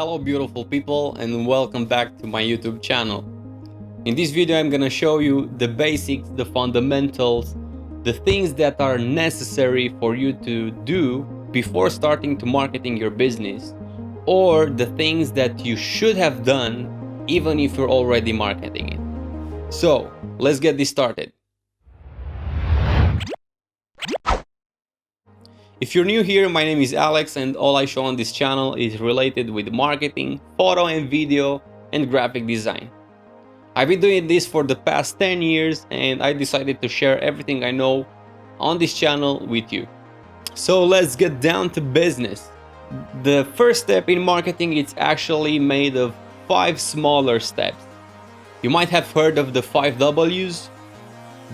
Hello beautiful people and welcome back to my YouTube channel. In this video I'm gonna show you the basics, the fundamentals, the things that are necessary for you to do before starting to marketing your business, or the things that you should have done even if you're already marketing it. So let's get this started. If you're new here, my name is Alex and all I show on this channel is related with marketing, photo and video, and graphic design. I've been doing this for the past 10 years and I decided to share everything I know on this channel with you. So let's get down to business. The first step in marketing is actually made of 5 smaller steps. You might have heard of the 5 W's,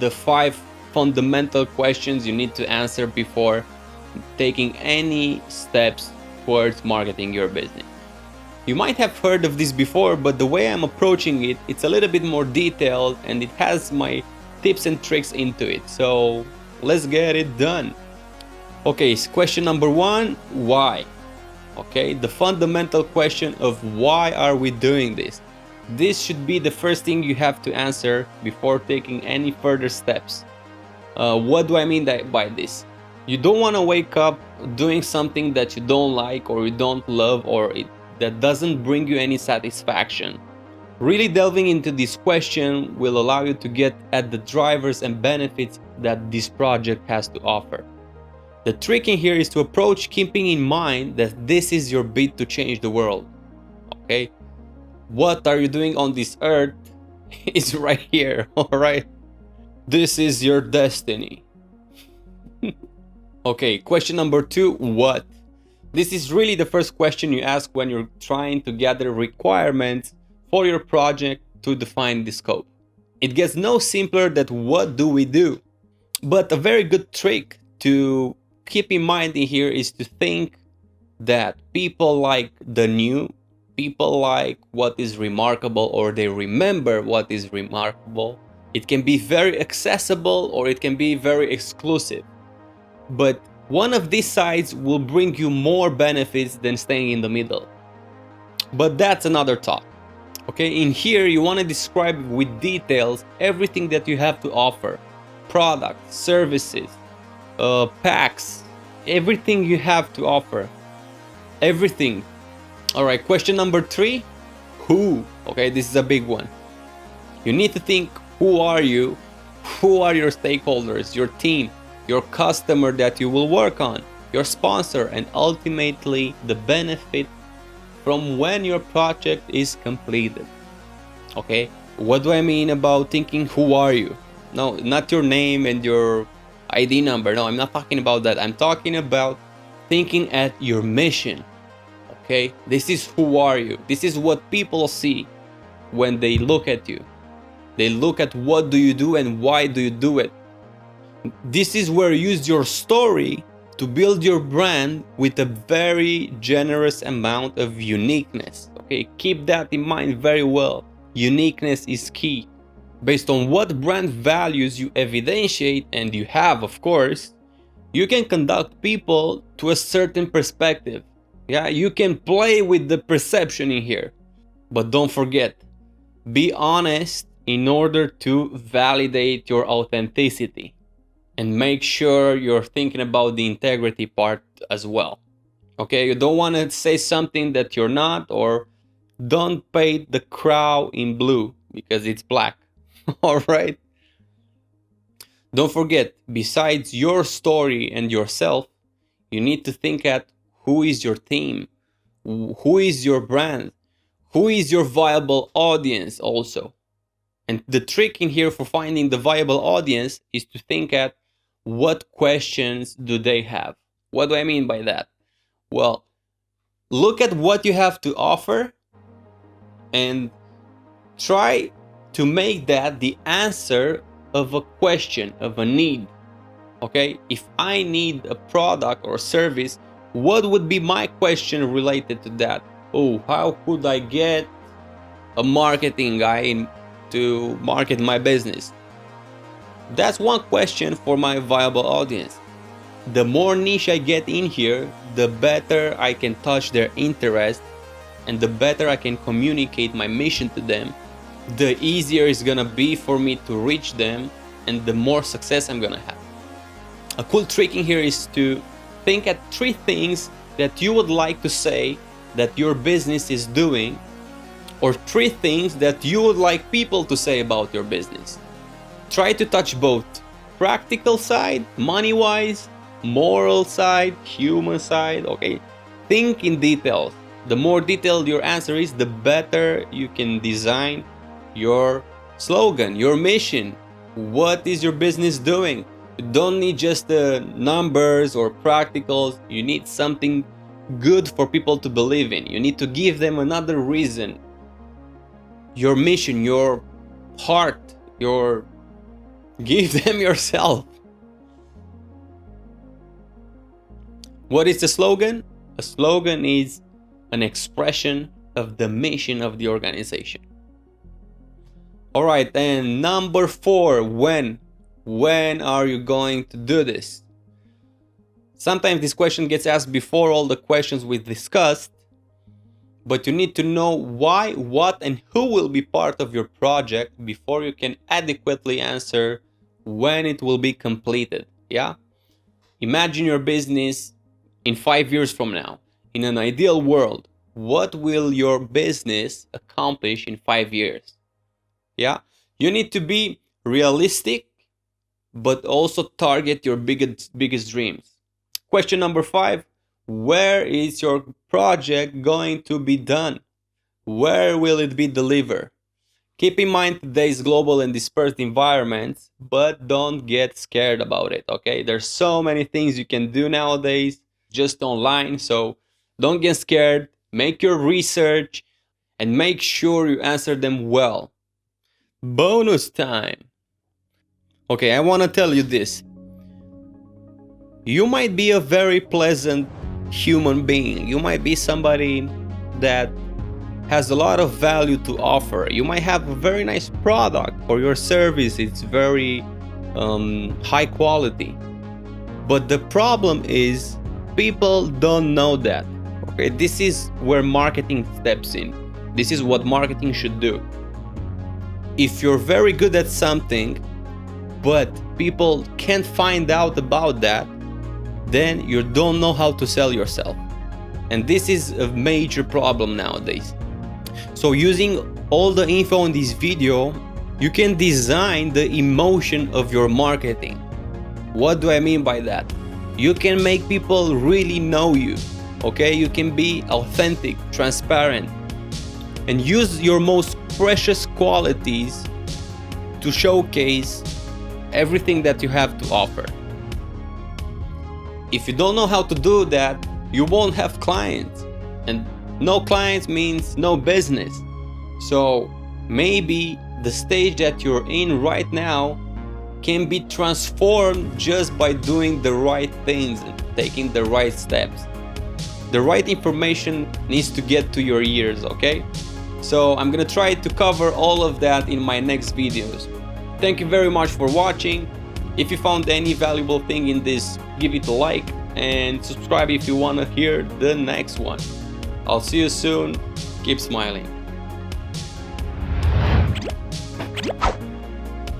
the 5 fundamental questions you need to answer before taking any steps towards marketing your business. You might have heard of this before, but the way I'm approaching it, it's a little bit more detailed and it has my tips and tricks into it. So let's get it done. Okay, so question number 1, why? Okay, the fundamental question of why are we doing this? This should be the first thing you have to answer before taking any further steps. What do I mean by this? You don't want to wake up doing something that you don't like or you don't love or that doesn't bring you any satisfaction. Really delving into this question will allow you to get at the drivers and benefits that this project has to offer. The trick in here is to approach keeping in mind that this is your bid to change the world. Okay? What are you doing on this earth is right here, alright? This is your destiny. Okay, question number 2, what? This is really the first question you ask when you're trying to gather requirements for your project to define the scope. It gets no simpler than what do we do? But a very good trick to keep in mind in here is to think that people like the new, people like what is remarkable, or they remember what is remarkable. It can be very accessible or it can be very exclusive. But one of these sides will bring you more benefits than staying in the middle. But that's another talk. Okay, in here you want to describe with details everything that you have to offer. Products, services, packs, everything you have to offer. Everything. Alright, question number 3, who? Okay, this is a big one. You need to think, who are you? Who are your stakeholders, your team, your customer that you will work on, your sponsor, and ultimately the benefit from when your project is completed. Okay, what do I mean about thinking who are you? No, not your name and your ID number. No, I'm not talking about that. I'm talking about thinking at your mission. Okay, this is who are you. This is what people see when they look at you. They look at what do you do and why do you do it. This is where you use your story to build your brand with a very generous amount of uniqueness. Okay, keep that in mind very well. Uniqueness is key. Based on what brand values you evidentiate, and you have, of course, you can conduct people to a certain perspective. Yeah, you can play with the perception in here. But don't forget, be honest in order to validate your authenticity. And make sure you're thinking about the integrity part as well. Okay, you don't want to say something that you're not, or don't paint the crow in blue because it's black. All right. Don't forget, besides your story and yourself, you need to think at who is your team, who is your brand, who is your viable audience also. And the trick in here for finding the viable audience is to think at what questions do they have? What do I mean by that? Well, look at what you have to offer and try to make that the answer of a question, of a need. Okay, if I need a product or service, what would be my question related to that? Oh, how could I get a marketing guy to market my business? That's one question for my viable audience. The more niche I get in here, the better I can touch their interest and the better I can communicate my mission to them, the easier it's gonna be for me to reach them and the more success I'm gonna have. A cool trick in here is to think at 3 things that you would like to say that your business is doing, or 3 things that you would like people to say about your business. Try to touch both practical side, money-wise, moral side, human side, okay? Think in details. The more detailed your answer is, the better you can design your slogan, your mission. What is your business doing? You don't need just the numbers or practicals. You need something good for people to believe in. You need to give them another reason. Your mission, your heart, give them yourself. What is the slogan? A slogan is an expression of the mission of the organization. All right, and number 4, when are you going to do this? Sometimes this question gets asked before all the questions we discussed, but you need to know why, what, and who will be part of your project before you can adequately answer when it will be completed. Yeah? Imagine your business in 5 years from now. In an ideal world, what will your business accomplish in 5 years? Yeah? You need to be realistic, but also target your biggest dreams. Question number 5, where is your project going to be done? Where will it be delivered? Keep in mind today's global and dispersed environments, but don't get scared about it, okay? There's so many things you can do nowadays just online, so don't get scared. Make your research and make sure you answer them well. Bonus time. Okay, I want to tell you this. You might be a very pleasant human being. You might be somebody that has a lot of value to offer. You might have a very nice product or your service. It's very high quality. But the problem is people don't know that. Okay, this is where marketing steps in. This is what marketing should do. If you're very good at something, but people can't find out about that, then you don't know how to sell yourself. And this is a major problem nowadays. So using all the info in this video, you can design the emotion of your marketing. What do I mean by that? You can make people really know you, okay? You can be authentic, transparent, and use your most precious qualities to showcase everything that you have to offer. If you don't know how to do that, you won't have clients, and no clients means no business. So maybe the stage that you're in right now can be transformed just by doing the right things and taking the right steps. The right information needs to get to your ears, okay? So I'm gonna try to cover all of that in my next videos. Thank you very much for watching. If you found any valuable thing in this, give it a like and subscribe if you want to hear the next one. I'll see you soon. Keep smiling.